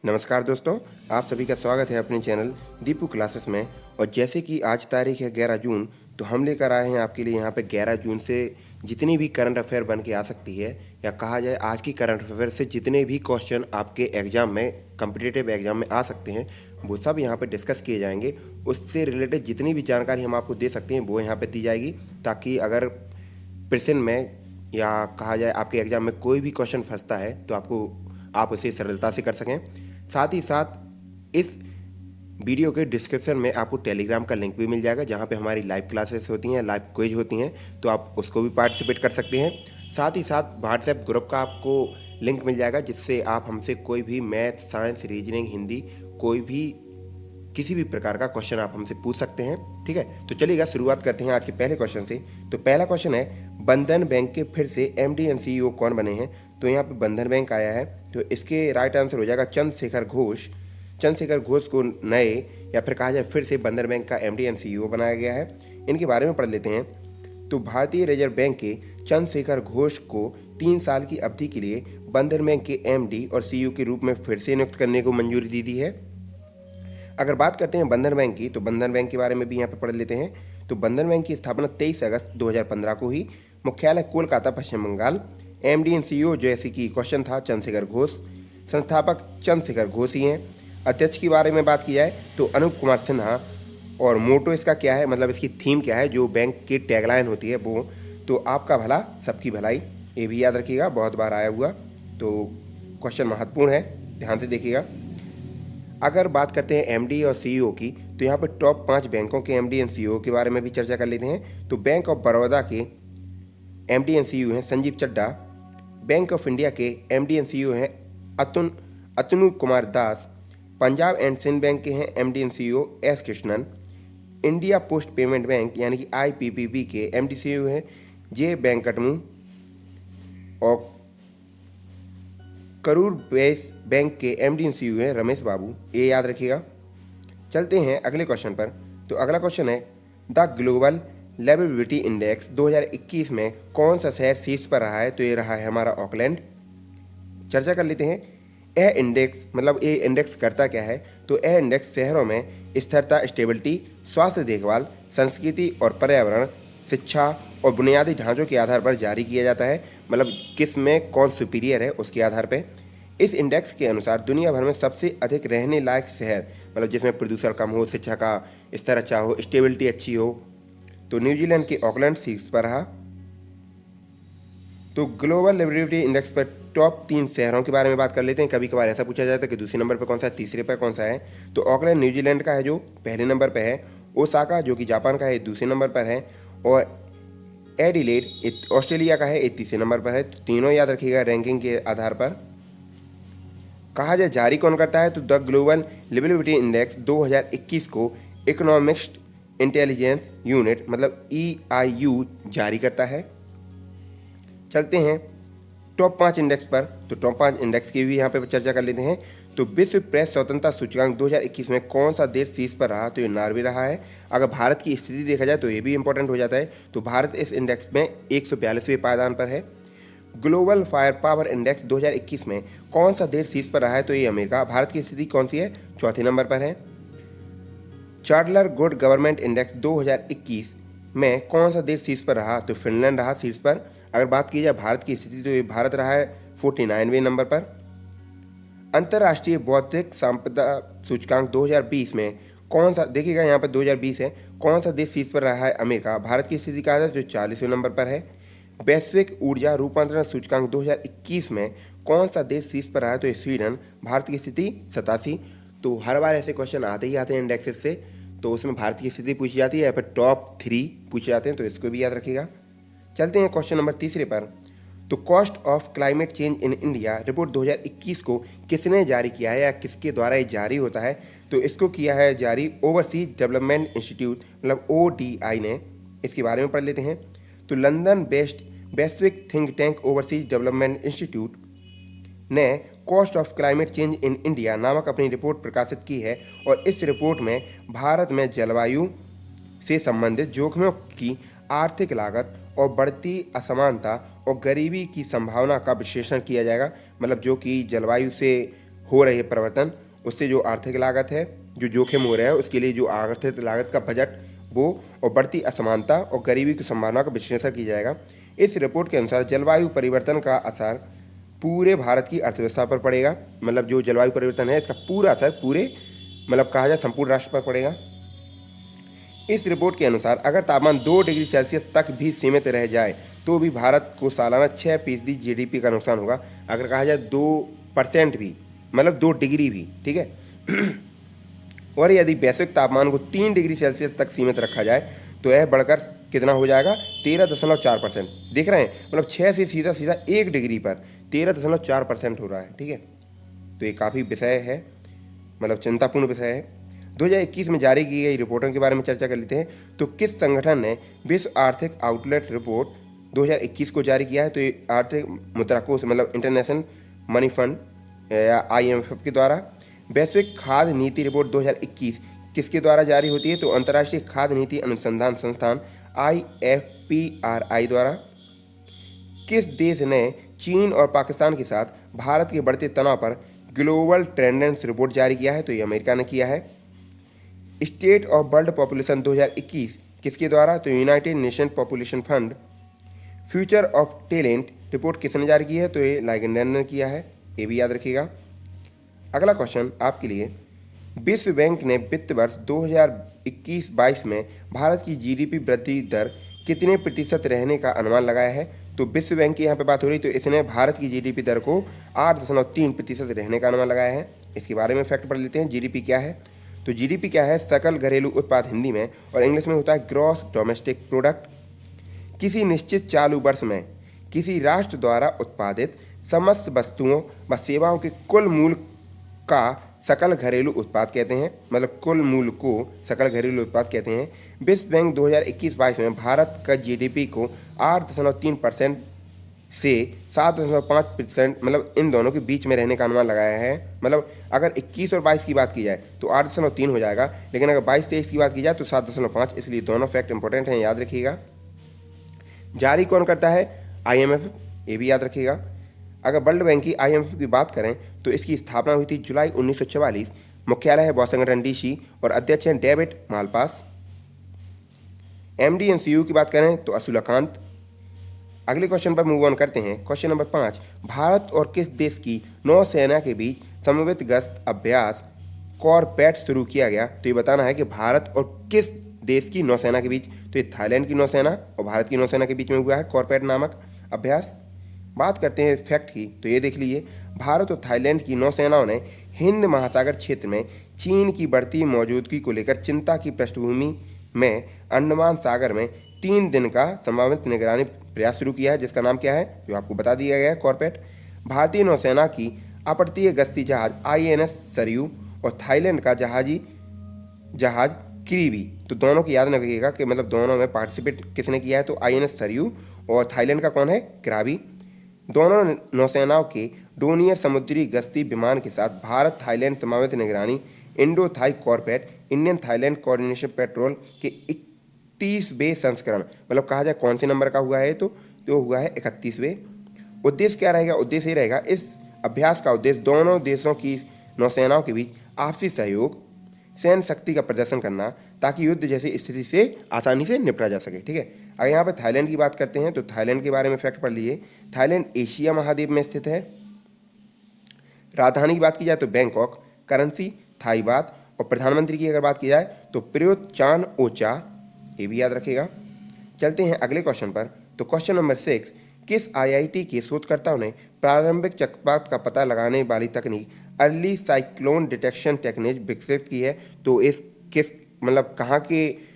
नमस्कार दोस्तों, आप सभी का स्वागत है अपने चैनल दीपू क्लासेस में। और जैसे कि आज तारीख है 11 जून, तो हम लेकर आए हैं आपके लिए यहाँ पे 11 जून से जितनी भी करंट अफेयर बन के आ सकती है, या कहा जाए आज की करंट अफेयर से जितने भी क्वेश्चन आपके एग्जाम में, कॉम्पिटिटिव एग्जाम में आ सकते हैं, वो सब यहाँ पे डिस्कस किए जाएंगे। उससे रिलेटेड जितनी भी जानकारी हम आपको दे सकते हैं वो यहाँ पे दी जाएगी, ताकि अगर प्रश्न में या कहा जाए आपके एग्जाम में कोई भी क्वेश्चन फंसता है तो आप उसे सरलता से कर सकें। साथ ही साथ इस वीडियो के डिस्क्रिप्शन में आपको टेलीग्राम का लिंक भी मिल जाएगा, जहां पे हमारी लाइव क्लासेस होती हैं, लाइव क्विज होती हैं, तो आप उसको भी पार्टिसिपेट कर सकते हैं। साथ ही साथ व्हाट्सएप ग्रुप का आपको लिंक मिल जाएगा, जिससे आप हमसे कोई भी मैथ, साइंस, रीजनिंग, हिंदी, कोई भी किसी भी प्रकार का क्वेश्चन आप हमसे पूछ सकते हैं। ठीक है, तो चलिएगा शुरुआत करते हैं आज के पहले क्वेश्चन से। तो पहला क्वेश्चन है, बंधन बैंक के फिर से एमडी एंड सीईओ कौन बने हैं? तो यहाँ पे बंधन बैंक आया है, तो इसके राइट आंसर हो जाएगा चंद्रशेखर घोष। चंद्रशेखर घोष को नए, या फिर कहा जाए फिर से, बंधन बैंक का एमडी एंड सीईओ बनाया गया है। इनके बारे में पढ़ लेते हैं। तो भारतीय रिजर्व बैंक के चंद्रशेखर घोष को 3 साल की अवधि के लिए बंधन बैंक के एमडी और सीईओ के रूप में फिर से नियुक्त करने को मंजूरी दी दी है। अगर बात करते हैं बंधन बैंक की, तो बंधन बैंक के बारे में भी यहाँ पे पढ़ लेते हैं। तो बंधन बैंक की स्थापना 23 अगस्त 2015 को हुई। मुख्यालय कोलकाता, पश्चिम बंगाल। एमडी एंड सीईओ जैसे कि क्वेश्चन था, चंद्रशेखर घोष। संस्थापक चंद्रशेखर घोष ही हैं। अध्यक्ष के बारे में बात की जाए तो अनूप कुमार सिन्हा। और मोटो इसका क्या है, मतलब इसकी थीम क्या है, जो बैंक की टैगलाइन होती है वो, तो आपका भला सबकी भलाई, ये भी याद रखिएगा, बहुत बार आया हुआ। तो क्वेश्चन महत्वपूर्ण है, ध्यान से देखिएगा। अगर बात करते हैं एमडी और सीईओ की, तो यहाँ पर टॉप 5 बैंकों के एमडी एंड सीईओ के बारे में भी चर्चा कर लेते हैं। तो बैंक ऑफ बड़ौदा के एमडी एंड सीईओ हैं Sanjiv Chadha. Bank of India के एमडी एंड सीईओ हैं अतनु कुमार दास। पंजाब एंड सिंध बैंक के हैं MD and CEO S Krishnan. India post payment bank यानी कि आईपीपीबी के एमडी सीईओ हैं जे वेंकटमू। और करूर बेस बैंक के एमडी एंड सीईओ हैं रमेश बाबू, ये याद रखिएगा। चलते हैं अगले क्वेश्चन पर। तो अगला क्वेश्चन है, द ग्लोबल लिवेबिलिटी इंडेक्स 2021 में कौन सा शहर शीर्ष पर रहा है? तो ये रहा है हमारा ऑकलैंड। चर्चा कर लेते हैं। यह इंडेक्स, मतलब ये इंडेक्स करता क्या है? तो यह इंडेक्स शहरों में स्थिरता, स्टेबिलिटी, स्वास्थ्य देखभाल, संस्कृति और पर्यावरण, शिक्षा और बुनियादी ढांचों के आधार पर जारी किया जाता है। मतलब किस में कौन सुपीरियर है उसके आधार पर। इस इंडेक्स के अनुसार दुनिया भर में सबसे अधिक रहने लायक शहर, मतलब जिसमें प्रदूषण कम हो, शिक्षा का स्तर अच्छा हो, स्टेबिलिटी अच्छी हो, तो न्यूजीलैंड के ऑकलैंड शीर्ष पर रहा। तो ग्लोबल लिवेबिलिटी इंडेक्स पर टॉप 3 शहरों के बारे में बात कर लेते हैं। कभी कभार ऐसा पूछा जाता है कि दूसरे नंबर पर कौन सा है, तीसरे पर कौन सा है। तो ऑकलैंड न्यूजीलैंड का है जो पहले नंबर पर है। ओसाका जो कि जापान का है, दूसरे नंबर पर है। और एडिलेड ऑस्ट्रेलिया का है, ये तीसरे नंबर पर है। तो तीनों याद रखिएगा रैंकिंग के आधार पर। कहा जाए जारी कौन करता है, तो द ग्लोबल लिवेबिलिटी इंडेक्स 2021 को इकोनॉमिक्स इंटेलिजेंस यूनिट, मतलब EIU जारी करता है। चलते हैं टॉप 5 इंडेक्स पर। तो टॉप 5 इंडेक्स की भी यहाँ पे चर्चा कर लेते हैं। तो विश्व प्रेस स्वतंत्रता सूचकांक 2021 में कौन सा देश शीर्ष पर रहा? तो ये नॉर्वे रहा है। अगर भारत की स्थिति देखा जाए तो ये भी इंपॉर्टेंट हो जाता है। तो भारत इस इंडेक्स में 142वें पायदान पर है। ग्लोबल फायर पावर इंडेक्स 2021 में कौन सा देश शीर्ष पर रहा है? तो ये अमेरिका। भारत की स्थिति कौन सी है? चौथे नंबर पर है। चार्टलर गुड गवर्नमेंट इंडेक्स 2021 में कौन सा देश शीर्ष पर रहा? तो फिनलैंड रहा शीर्ष पर। अगर बात की जाए भारत की स्थिति, तो ये भारत रहा है 49वें नंबर पर। अंतर्राष्ट्रीय बौद्धिक संपदा सूचकांक 2020 में कौन सा, देखिएगा यहाँ पर 2020 है, कौन सा देश शीर्ष पर रहा है? अमेरिका। भारत की स्थिति कहा जाए तो 40वें नंबर पर है। वैश्विक ऊर्जा रूपांतरण सूचकांक 2021 में कौन सा देश शीर्ष पर रहा है? तो ये स्वीडन। भारत की स्थिति 87। तो हर बार ऐसे क्वेश्चन आते ही आते हैं इंडेक्सेस से, तो उसमें भारत की स्थिति पूछी जाती है, या फिर टॉप 3 पूछे जाते हैं, तो इसको भी याद रखिएगा। चलते हैं क्वेश्चन नंबर तीसरे पर। तो cost of climate change in India report 2021 को किसने जारी किया है, या किसके द्वारा ये जारी होता है? तो इसको किया है जारी ओवरसीज डेवलपमेंट इंस्टीट्यूट, मतलब ODI ने। इसके बारे में पढ़ लेते हैं। तो लंदन बेस्ड वैश्विक think tank overseas development institute ने cost of climate change in India नामक अपनी रिपोर्ट प्रकाशित की है। और इस रिपोर्ट में भारत में जलवायु से संबंधित जोखिमों की आर्थिक लागत और बढ़ती असमानता और गरीबी की संभावना का विश्लेषण किया जाएगा। मतलब जो कि जलवायु से हो रहे परिवर्तन, उससे जो आर्थिक लागत है, जो जोखिम हो रहा है, उसके लिए जो आर्थिक लागत का बजट वो, और बढ़ती असमानता और गरीबी की संभावना का विश्लेषण किया जाएगा। इस रिपोर्ट के अनुसार जलवायु परिवर्तन का असर पूरे भारत की अर्थव्यवस्था पर पड़ेगा। मतलब जो जलवायु परिवर्तन है इसका पूरा असर पूरे मतलब कहा जाए संपूर्ण राष्ट्र पर पड़ेगा। इस रिपोर्ट के अनुसार अगर तापमान 2 डिग्री सेल्सियस तक भी सीमित रह जाए तो भी भारत को सालाना 6% जीडीपी का नुकसान होगा। अगर कहा जाए 2% भी, मतलब 2 डिग्री भी, ठीक है। और यदि वैश्विक तापमान को 3 डिग्री सेल्सियस तक सीमित रखा जाए तो यह बढ़कर कितना हो जाएगा, 13.4%। देख रहे हैं, मतलब 6 से सीधा सीधा 1 डिग्री पर 13.4% हो रहा है, ठीक है। तो ये काफ़ी विषय है, मतलब चिंतापूर्ण विषय है। 2021 में जारी की गई रिपोर्टों के बारे में चर्चा कर लेते हैं। तो किस संगठन ने विश्व आर्थिक आउटलेट रिपोर्ट 2021 को जारी किया है? तो ये आर्थिक मुद्रा कोष मतलब इंटरनेशनल मनी फंड या IMF के द्वारा। वैश्विक खाद्य नीति रिपोर्ट 2021 किसके द्वारा जारी होती है? तो अंतर्राष्ट्रीय खाद्य नीति अनुसंधान संस्थान IFPRI द्वारा। किस देश ने चीन और पाकिस्तान के साथ भारत के बढ़ते तनाव पर ग्लोबल ट्रेंडेंस रिपोर्ट जारी किया है? तो ये अमेरिका ने किया है। स्टेट ऑफ वर्ल्ड पॉपुलेशन 2021 किसके द्वारा? तो United nation population fund. Future of talent report किसने जारी की है? तो ये लाइगेंडर ने किया है, ये भी याद रखिएगा। अगला क्वेश्चन आपके लिए, विश्व बैंक ने वित्त वर्ष 2021-22 में भारत की जीडीपी वृद्धि दर कितने प्रतिशत रहने का अनुमान लगाया है? तो विश्व बैंक की यहाँ पे बात हो रही, तो इसने भारत की जीडीपी दर को 8.3% रहने का अनुमान लगाया है। इसके बारे में फैक्ट पढ़ लेते हैं। जीडीपी क्या है? तो जीडीपी क्या है? सकल घरेलू उत्पाद हिंदी में, और इंग्लिश में होता है ग्रॉस डोमेस्टिक प्रोडक्ट। किसी निश्चित चालू वर्ष में किसी राष्ट्र द्वारा उत्पादित समस्त वस्तुओं व सेवाओं के कुल मूल्य का सकल घरेलू उत्पाद कहते हैं, मतलब कुल मूल्य को सकल घरेलू उत्पाद कहते हैं। विश्व बैंक 2021-22 में भारत का जीडीपी को 8.3% से 7.5%, मतलब इन दोनों के बीच में रहने का अनुमान लगाया है। मतलब अगर 21 और 22 की बात की जाए तो 8.3 हो जाएगा, लेकिन अगर 22-23 की बात की जाए तो 7.5। इसलिए दोनों फैक्ट इंपॉर्टेंट हैं, याद रखिएगा। जारी कौन करता है? IMF, ये भी याद रखिएगा। अगर वर्ल्ड बैंक की IMF की बात करें तो इसकी स्थापना हुई थी जुलाई 1944। मुख्यालय है वाशिंगटन DC और अध्यक्ष हैं David Malpass. MD and CEO की बात करें तो असुलाकांत। अगले क्वेश्चन पर मूव ऑन करते हैं। क्वेश्चन नंबर 5, भारत और किस देश की नौसेना के बीच समन्वित गश्त अभ्यास कॉरपेट शुरू किया गया? तो ये बताना है कि भारत और किस देश की नौसेना के बीच। तो ये थाईलैंड की नौसेना और भारत की नौसेना के बीच में हुआ है कॉरपेट नामक अभ्यास। बात करते हैं फैक्ट की, तो ये देख लीजिए, भारत और थाईलैंड की नौसेनाओं ने हिंद महासागर क्षेत्र में चीन की बढ़ती मौजूदगी को लेकर चिंता की पृष्ठभूमि में अंडमान सागर में 3 दिन का संभावित निगरानी प्रयास शुरू किया है, जिसका नाम क्या है, जो आपको बता दिया गया है, कॉरपेट। भारतीय नौसेना की अपतटीय गश्ती जहाज INS सरयू और थाईलैंड का जहाज किरीबी, तो दोनों की याद रखिएगा कि मतलब दोनों में पार्टिसिपेट किसने किया है? तो INS सरयू और थाईलैंड का कौन है? किराबी। दोनों नौसेनाओं के डोनियर समुद्री गश्ती विमान के साथ भारत थाईलैंड समावेश निगरानी Indo Thai CORPAT Indian Thailand coordination patrol के 31वें संस्करण, मतलब कहा जाए कौन से नंबर का हुआ है? तो हुआ है 31वें। उद्देश्य क्या रहेगा? उद्देश्य ये रहेगा, इस अभ्यास का उद्देश्य दोनों देशों की नौसेनाओं के बीच आपसी सहयोग, सैन्य शक्ति का प्रदर्शन करना, ताकि युद्ध जैसी स्थिति से आसानी से निपटा जा सके, ठीक है। अगर यहाँ पर थाईलैंड की बात करते हैं तो थाईलैंड के बारे में फैक्ट पढ़ लीजिए। थाईलैंड एशिया महाद्वीप में स्थित है। राजधानी की बात की जाए तो बैंकॉक, करेंसी थाई बात, और प्रधानमंत्री की अगर बात की जाए तो प्रयुत चान ओ चा, ये भी याद रखिएगा। चलते हैं अगले क्वेश्चन पर। तो क्वेश्चन नंबर 6, किस IIT के शोधकर्ताओं ने प्रारंभिक चक्रवात का पता लगाने वाली तकनीक अर्ली साइक्लोन डिटेक्शन टेक्निक विकसित की है? तो इस किस मतलब कहाँ के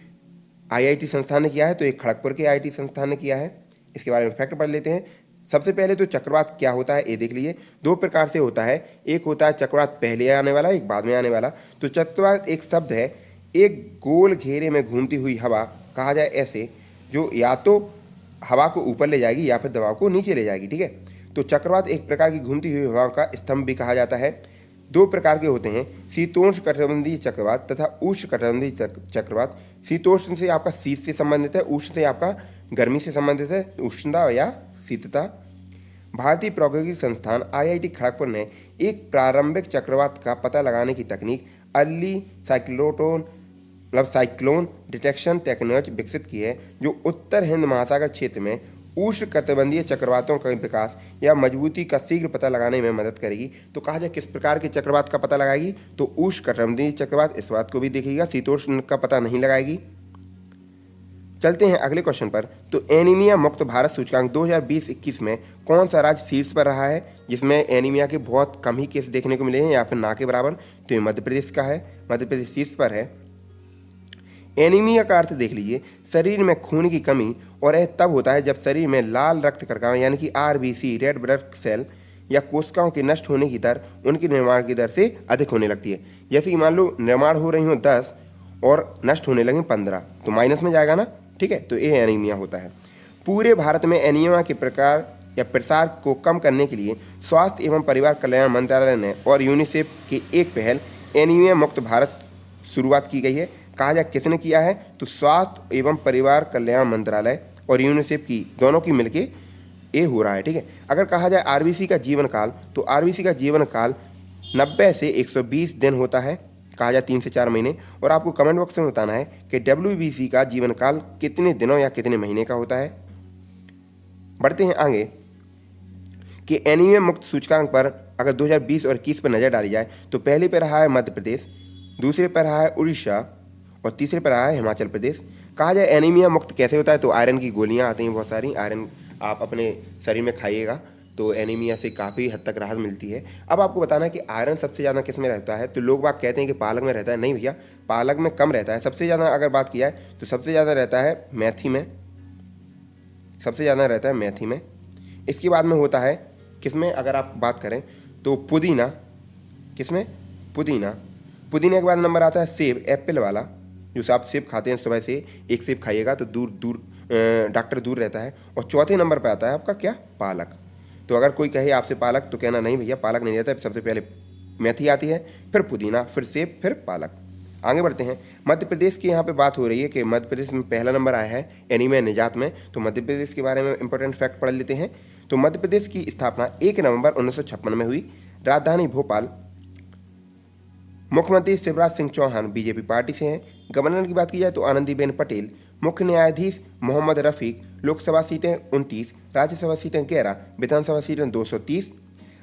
IIT संस्थान ने किया है? तो एक खड़गपुर के IIT संस्थान ने किया है। इसके बारे में फैक्ट पढ़ लेते हैं। सबसे पहले तो चक्रवात क्या होता है ये देख लीजिए। 2 प्रकार से होता है, एक होता है चक्रवात पहले आने वाला, एक बाद में आने वाला। तो चक्रवात एक शब्द है, एक गोल घेरे में घूमती हुई हवा, कहा जाए ऐसे, जो या तो हवा को ऊपर ले जाएगी या फिर दबाव को नीचे ले जाएगी, ठीक है। तो चक्रवात एक प्रकार की घूमती हुई हवा का स्तंभ भी कहा जाता है। 2 प्रकार के होते हैं, शीतोष्ण कटिबंधीय चक्रवात तथा उष्ण कटिबंधीय चक्रवात। शीतोष्ण से आपका शीत से संबंधित है, उष्ण से आपका गर्मी से संबंधित है, उष्णता या शीतता। भारतीय प्रौद्योगिकी संस्थान IIT खड़गपुर ने एक प्रारंभिक चक्रवात का पता लगाने की तकनीक अर्ली साइक्लोन डिटेक्शन टेक्नोलॉजी विकसित की है, जो उत्तर हिंद महासागर क्षेत्र में उष्णकटिबंधीय चक्रवातों का विकास या मजबूती का शीघ्र पता लगाने में मदद करेगी। तो कहा जाए किस प्रकार के चक्रवात का पता लगाएगी, तो उष्णकटिबंधीय चक्रवात, इस बात को भी देखिएगा, शीतोष्ण का पता नहीं लगाएगी। चलते हैं अगले क्वेश्चन पर। तो एनीमिया मुक्त भारत सूचकांक 2020-21 में कौन सा राज्य शीर्ष पर रहा है, जिसमें एनीमिया के बहुत कम ही केस देखने को मिले हैं या फिर ना के बराबर? तो ये मध्य प्रदेश का है, मध्य प्रदेश शीर्ष पर है। एनीमिया का अर्थ देख लीजिए, शरीर में खून की कमी, और यह तब होता है जब शरीर में लाल रक्त कणिकाओं यानी कि आरबीसी रेड ब्लड सेल या कोशिकाओं के नष्ट होने की दर उनके निर्माण की दर से अधिक होने लगती है। जैसे कि मान लो निर्माण हो रही हो 10 और नष्ट होने लगे 15, तो माइनस में जाएगा ना, ठीक है, तो ये एनीमिया होता है। पूरे भारत में एनीमिया के प्रकार या प्रसार को कम करने के लिए स्वास्थ्य एवं परिवार कल्याण मंत्रालय ने और यूनिसेफ की एक पहल एनीमिया मुक्त भारत शुरुआत की गई है। कहा जाए किसने किया है, तो स्वास्थ्य एवं परिवार कल्याण मंत्रालय और यूनिसेफ की दोनों की मिलके ये हो रहा है, ठीक है। अगर कहा जाए आरबीसी का जीवन काल, तो आरबीसी का जीवन काल 90 से 120 दिन होता है, कहा जाए 3 से 4 महीने। और आपको कमेंट बॉक्स में बताना है कि डब्ल्यूबीसी का जीवन काल कितने दिनों या कितने महीने का होता है। बढ़ते हैं आगे कि एनीमिया मुक्त सूचकांक पर अगर 2020 और 21 पर नजर डाली जाए, तो पहले पर रहा है मध्य प्रदेश, दूसरे पर रहा है उड़ीसा और तीसरे पर रहा है हिमाचल प्रदेश। कहा जाए एनीमिया मुक्त कैसे होता है, तो आयरन की गोलियां आती हैं बहुत सारी, आयरन आप अपने शरीर में खाइएगा तो एनीमिया से काफ़ी हद तक राहत मिलती है। अब आपको बताना है कि आयरन सबसे ज़्यादा किस में रहता है, तो लोग बाग कहते हैं कि पालक में रहता है। नहीं भैया, पालक में कम रहता है। सबसे ज़्यादा अगर बात किया है तो सबसे ज़्यादा रहता है मेथी में, सबसे ज़्यादा रहता है मेथी में। इसके बाद में होता है किसमें, अगर आप बात करें तो पुदीना, किसमें, पुदीना। पुदीना के बाद नंबर आता है सेब, एप्पल वाला, जो आप सेब खाते हैं सुबह से एक सेब खाइएगा तो दूर डॉक्टर दूर रहता है। और चौथे नंबर पर आता है आपका क्या, पालक। तो अगर कोई कहे आपसे पालक, तो कहना नहीं भैया पालक नहीं रहता है, सबसे पहले मेथी आती है, फिर पुदीना, फिर सेब, फिर पालक। आगे बढ़ते हैं, मध्य प्रदेश की यहाँ पे बात हो रही है कि मध्य प्रदेश में पहला नंबर आया है एनीमिया निजात में। तो मध्य प्रदेश के बारे में इंपॉर्टेंट फैक्ट पढ़ लेते हैं। तो मध्य प्रदेश की स्थापना 1 नवंबर 1956 में हुई। राजधानी भोपाल। मुख्यमंत्री शिवराज सिंह चौहान बीजेपी पार्टी से हैं। गवर्नर की बात की जाए तो आनंदीबेन पटेल। मुख्य न्यायाधीश मोहम्मद रफीक। लोकसभा सीटें 29, राज्यसभा सीटें 11, विधानसभा सीटें 230।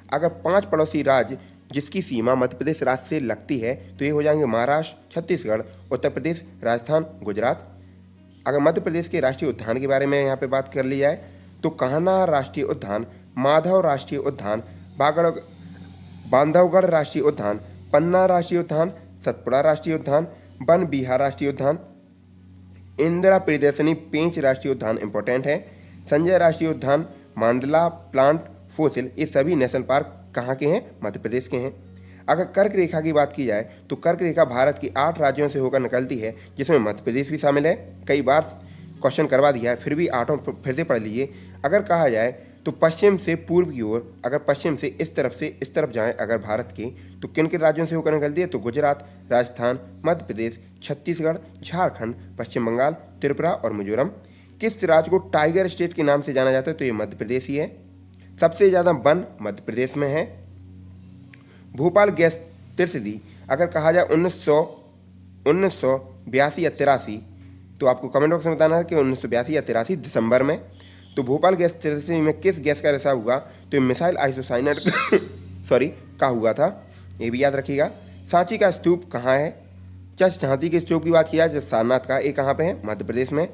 अगर 5 पड़ोसी राज्य जिसकी सीमा मध्य प्रदेश राज्य से लगती है तो ये हो जाएंगे महाराष्ट्र, छत्तीसगढ़, उत्तर प्रदेश, राजस्थान, गुजरात। अगर मध्य प्रदेश के राष्ट्रीय उद्यान के बारे में यहाँ पे बात कर ली जाए तो कान्हा राष्ट्रीय उद्यान, माधव राष्ट्रीय उद्यान, बांधवगढ़ राष्ट्रीय उद्यान, पन्ना राष्ट्रीय उद्यान, सतपुड़ा राष्ट्रीय उद्यान, वन बिहार राष्ट्रीय उद्यान, इंदिरा प्रियदर्शनी पेंच राष्ट्रीय उद्यान इंपॉर्टेंट है, संजय राष्ट्रीय उद्यान, मांडला प्लांट फोसिल, ये सभी नेशनल पार्क कहाँ के हैं, मध्य प्रदेश के हैं। अगर कर्क रेखा की बात की जाए तो कर्क रेखा भारत की 8 राज्यों से होकर निकलती है, जिसमें मध्य प्रदेश भी शामिल है। कई बार क्वेश्चन करवा दिया है, फिर भी 8 फिर से पढ़ लीजिए। अगर कहा जाए तो पश्चिम से पूर्व की ओर, अगर पश्चिम से इस तरफ जाएं अगर भारत के, तो किन किन राज्यों से होकर निकलती है, तो गुजरात, राजस्थान, मध्य प्रदेश, छत्तीसगढ़, झारखंड, पश्चिम बंगाल, त्रिपुरा और मिजोरम। किस राज्य को टाइगर स्टेट के नाम से जाना जाता है, तो ये मध्य प्रदेश ही है। सबसे ज़्यादा वन मध्य प्रदेश में है। भोपाल गैस त्रसिदी अगर कहा जाए 1982 या 83, तो आपको कमेंट बॉक्स में बताना है कि 1982 या 83 दिसंबर में। तो भोपाल गैस त्रसिदी में किस गैस का रिसाव हुआ, तो मिसाइल आइसोसाइनेट का हुआ था, ये भी याद रखिएगा। सांची का स्तूप कहाँ है, झांसी के स्तूप की बात किया जाए सारनाथ का, ये कहाँ पे है, मध्य प्रदेश में।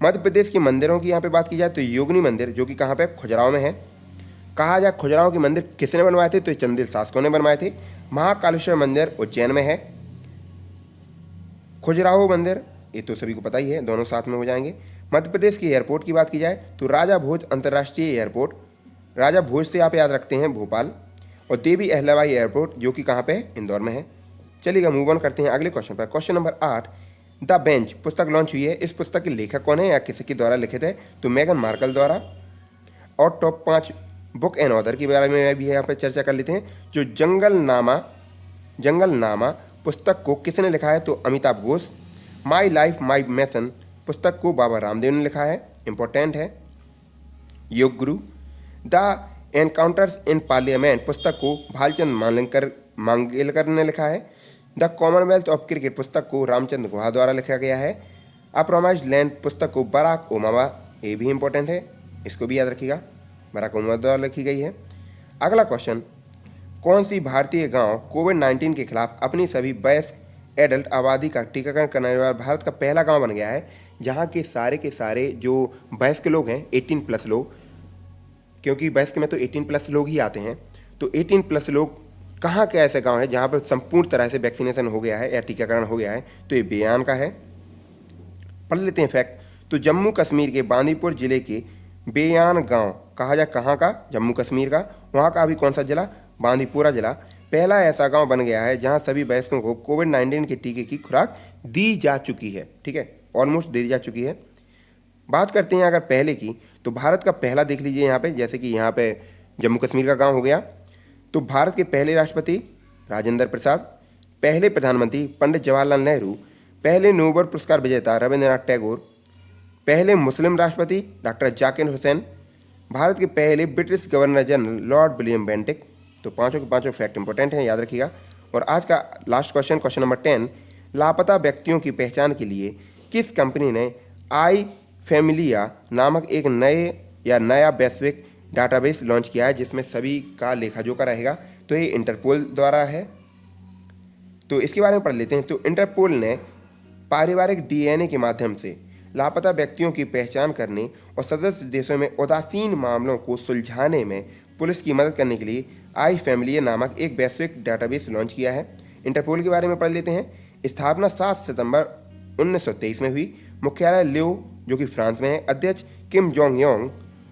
मध्य प्रदेश के मंदिरों की यहाँ पे बात की जाए तो योगिनी मंदिर, जो कि कहाँ पे, खुजराहो में है। कहा जाए खुजराहो के मंदिर किसने बनवाए थे, तो चंदेल शासकों ने बनवाए थे। महाकालेश्वर मंदिर उज्जैन में है। खुजराहो मंदिर ये तो सभी को पता ही है, दोनों साथ में हो जाएंगे। मध्य प्रदेश के एयरपोर्ट की बात की जाए तो राजा भोज अंतर्राष्ट्रीय एयरपोर्ट, राजा भोज से आप याद रखते हैं भोपाल, और देवी अहल्याबाई एयरपोर्ट जो कि कहाँ पे है, इंदौर में है। चलिएगा मूव ऑन करते हैं अगले क्वेश्चन पर। क्वेश्चन नंबर 8, द बेंच पुस्तक लॉन्च हुई है। इस पुस्तक के लेखक कौन है या किसके द्वारा लिखित है, तो मेगन मार्कल द्वारा। और टॉप 5 बुक एंड ऑथर के बारे में भी यहाँ पर चर्चा कर लेते हैं। जो जंगलनामा पुस्तक को किसने लिखा है, तो Amitabh Ghosh. My life my mission पुस्तक को बाबा रामदेव ने लिखा है, इंपॉर्टेंट है। Yoga guru. The encounters in parliament पुस्तक को भालचंद मांगेलकर ने लिखा है। द कॉमनवेल्थ ऑफ क्रिकेट पुस्तक को रामचंद्र गुहा द्वारा लिखा गया है। अ प्रोमाइज्ड लैंड पुस्तक को बराक ओबामा, ये भी इंपॉर्टेंट है, इसको भी याद रखिएगा, बराक ओबामा द्वारा लिखी गई है। अगला क्वेश्चन, कौन सी भारतीय गांव कोविड-19 के खिलाफ अपनी सभी वयस्क एडल्ट आबादी का टीकाकरण करने वाला भारत का पहला गांव बन गया है, जहां के सारे जो वयस्क लोग हैं 18 प्लस लोग, क्योंकि वयस्क में तो 18 प्लस लोग ही आते हैं, तो 18 प्लस लोग कहाँ का ऐसा गांव है जहां पर संपूर्ण तरह से वैक्सीनेशन हो गया है या टीकाकरण हो गया है, तो ये बेयान का है। पढ़ लेते हैं फैक्ट। तो जम्मू कश्मीर के बांदीपुर जिले के बेयान गांव कहाँ का, जम्मू कश्मीर का, वहाँ का अभी कौन सा जिला, बांदीपुरा जिला, पहला ऐसा गांव बन गया है जहां सभी वयस्कों को कोविड-19 के टीके की खुराक दी जा चुकी है। ठीक है, ऑलमोस्ट दी जा चुकी है। बात करते हैं अगर पहले की, तो भारत का पहला देख लीजिए यहाँ पे, जैसे कि यहाँ पे जम्मू कश्मीर का गांव हो गया, तो भारत के पहले राष्ट्रपति राजेंद्र प्रसाद, पहले प्रधानमंत्री पंडित जवाहरलाल नेहरू, पहले नोबेल पुरस्कार विजेता रविंद्रनाथ टैगोर, पहले मुस्लिम राष्ट्रपति डॉक्टर जाकिर हुसैन, भारत के पहले British governor general Lord William Bentinck. तो पांचों के पांचों फैक्ट इंपॉर्टेंट हैं, याद रखिएगा। और आज का लास्ट क्वेश्चन, क्वेश्चन नंबर 10, लापता व्यक्तियों की पहचान के लिए किस कंपनी ने आई फैमिलिया नामक एक नया वैश्विक डाटाबेस लॉन्च किया है, जिसमें सभी का लेखा जोखा रहेगा। तो ये इंटरपोल द्वारा है, तो इसके बारे में पढ़ लेते हैं। तो इंटरपोल ने पारिवारिक डीएनए के माध्यम से लापता व्यक्तियों की पहचान करने और सदस्य देशों में उदासीन मामलों को सुलझाने में पुलिस की मदद करने के लिए आई फैमिलिया नामक एक वैश्विक डाटाबेस लॉन्च किया है। इंटरपोल के बारे में पढ़ लेते हैं। स्थापना 7 सितंबर 1923 में हुई। मुख्यालय लियो, जो कि फ्रांस में है। अध्यक्ष किम जोंग योंग।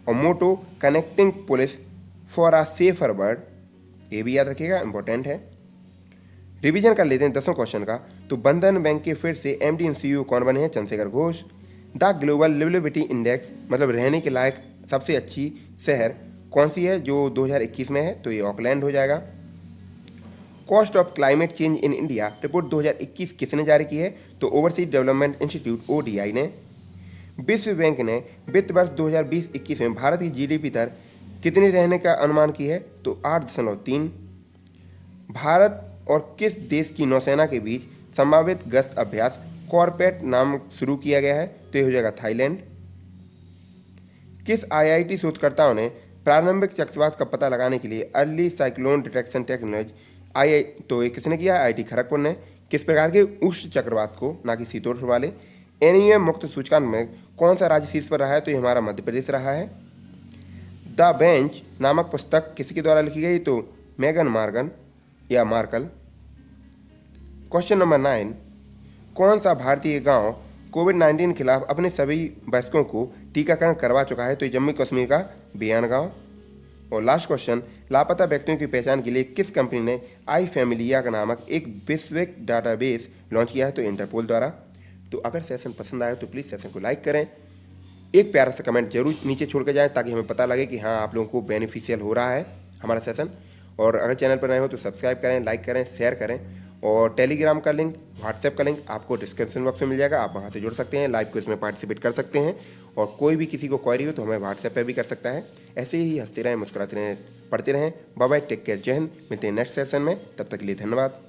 और motto connecting police for a safer world, ये भी याद रखिएगा, इंपॉर्टेंट है। रिवीजन कर लेते हैं 10 क्वेश्चन का। तो बंधन बैंक के फिर से एमडी एंड सीईओ कौन बने हैं, Chandrashekhar Ghosh. The global liveability index, मतलब रहने के लायक सबसे अच्छी शहर कौन सी है, जो 2021 में है, तो ये ऑकलैंड हो जाएगा। Cost of climate change in India report 2021 किसने जारी की है, तो ओवरसीज डेवलपमेंट इंस्टीट्यूट ओडीआई ने। विश्व बैंक ने वित्त वर्ष 2020-21 में भारत की जीडीपी दर कितनी रहने का अनुमान की है, तो 8.3। भारत और किस देश की नौसेना के बीच संभावित गश्त अभ्यास कॉर्पेट नाम शुरू किया गया है, तो ये हो जाएगा थाईलैंड। किस आईआईटी शोधकर्ताओं ने प्रारंभिक चक्रवात का पता लगाने के लिए अर्ली साइक्लोन डिटेक्शन टेक्नोलॉजी तो ये किसने किया, आईआईटी खड़गपुर ने। किस प्रकार के उष्ण चक्रवात को, ना कि शीतोष्ण वाले। एनईएम मुक्त सूचकांक में कौन सा राज्य शीर्ष पर रहा है, तो ये हमारा मध्य प्रदेश रहा है। द बेंच नामक पुस्तक किसके द्वारा लिखी गई, तो मेगन मार्कल। क्वेश्चन नंबर 9, कौन सा भारतीय गांव कोविड-19 के खिलाफ अपने सभी वयस्कों को टीकाकरण करवा चुका है, तो ये जम्मू कश्मीर का बेयान गांव। और लास्ट क्वेश्चन, लापता व्यक्तियों की पहचान के लिए किस कंपनी ने आई फैमिलिया का नामक एक वैश्विक डाटाबेस लॉन्च किया है, तो इंटरपोल द्वारा। तो अगर सेशन पसंद आया तो प्लीज़ सेशन को लाइक करें, एक प्यारा सा कमेंट जरूर नीचे छोड़ के जाएं, ताकि हमें पता लगे कि हाँ आप लोगों को बेनिफिशियल हो रहा है हमारा सेशन। और अगर चैनल पर नए हो तो सब्सक्राइब करें, लाइक करें, शेयर करें। और टेलीग्राम का लिंक, व्हाट्सएप का लिंक आपको डिस्क्रिप्शन बॉक्स में मिल जाएगा, आप वहाँ से जुड़ सकते हैं, लाइव क्विज में पार्टिसिपेट कर सकते हैं। और कोई भी किसी को क्वेरी हो तो हमें व्हाट्सएप पे भी कर सकता है। ऐसे ही हंसते रहें, मुस्कुराते रहें, पढ़ते रहें। बाय बाय, टेक केयर, जय हिंद। मिलते हैं नेक्स्ट सेशन में, तब तक के लिए धन्यवाद।